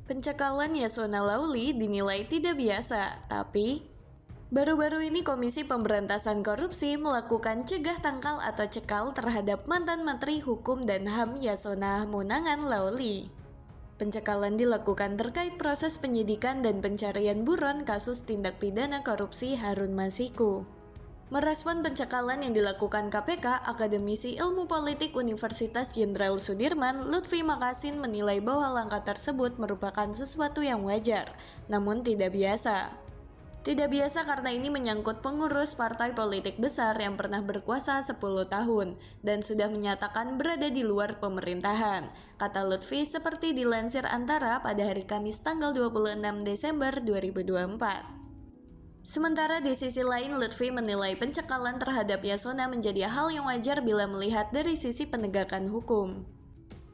Pencekalan Yasona Lawli dinilai tidak biasa, tapi baru-baru ini Komisi Pemberantasan Korupsi melakukan cegah tangkal atau cekal terhadap mantan Menteri Hukum dan HAM Yasona Munangan Lawli. Pencekalan dilakukan terkait proses penyidikan dan pencarian buron kasus tindak pidana korupsi Harun Masiku. Merespon pencekalan yang dilakukan KPK, Akademisi Ilmu Politik Universitas Jenderal Sudirman, Lutfi Makasin menilai bahwa langkah tersebut merupakan sesuatu yang wajar, namun tidak biasa. Tidak biasa karena ini menyangkut pengurus partai politik besar yang pernah berkuasa 10 tahun dan sudah menyatakan berada di luar pemerintahan, kata Lutfi seperti dilansir Antara pada hari Kamis tanggal 26 Desember 2024. Sementara di sisi lain, Lutfi menilai pencekalan terhadap Yasona menjadi hal yang wajar bila melihat dari sisi penegakan hukum.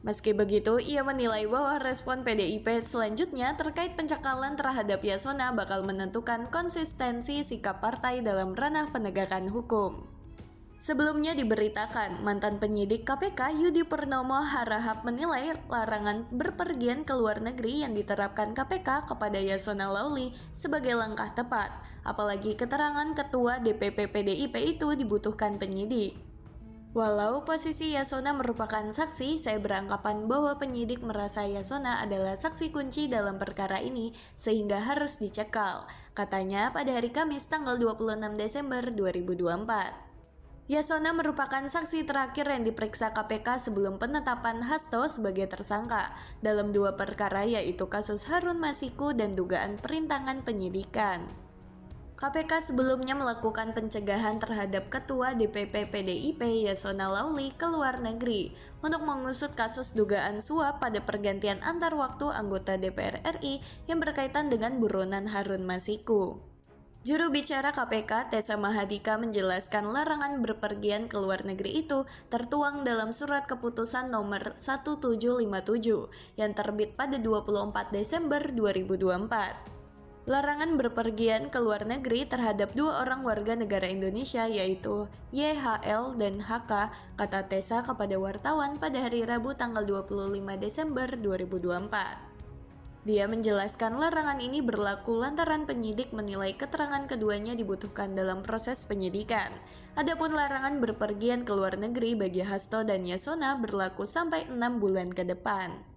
Meski begitu, ia menilai bahwa respon PDIP selanjutnya terkait pencekalan terhadap Yasona bakal menentukan konsistensi sikap partai dalam ranah penegakan hukum. Sebelumnya diberitakan, mantan penyidik KPK Yudi Purnomo Harahap menilai larangan berpergian ke luar negeri yang diterapkan KPK kepada Yasona Lawli sebagai langkah tepat, apalagi keterangan Ketua DPP PDIP itu dibutuhkan penyidik. Walau posisi Yasona merupakan saksi, saya beranggapan bahwa penyidik merasa Yasona adalah saksi kunci dalam perkara ini sehingga harus dicekal, katanya pada hari Kamis tanggal 26 Desember 2024. Yasona merupakan saksi terakhir yang diperiksa KPK sebelum penetapan Hasto sebagai tersangka dalam dua perkara yaitu kasus Harun Masiku dan dugaan perintangan penyidikan. KPK sebelumnya melakukan pencegahan terhadap Ketua DPP PDIP Yasona Lawli ke luar negeri untuk mengusut kasus dugaan suap pada pergantian antar waktu anggota DPR RI yang berkaitan dengan buronan Harun Masiku. Juru bicara KPK, Tessa Mahadika menjelaskan larangan berpergian ke luar negeri itu tertuang dalam surat keputusan nomor 1757 yang terbit pada 24 Desember 2024. Larangan berpergian ke luar negeri terhadap dua orang warga negara Indonesia yaitu YHL dan HK, kata Tessa kepada wartawan pada hari Rabu tanggal 25 Desember 2024. Dia menjelaskan larangan ini berlaku lantaran penyidik menilai keterangan keduanya dibutuhkan dalam proses penyidikan. Adapun larangan berpergian ke luar negeri bagi Hasto dan Yasona berlaku sampai 6 bulan ke depan.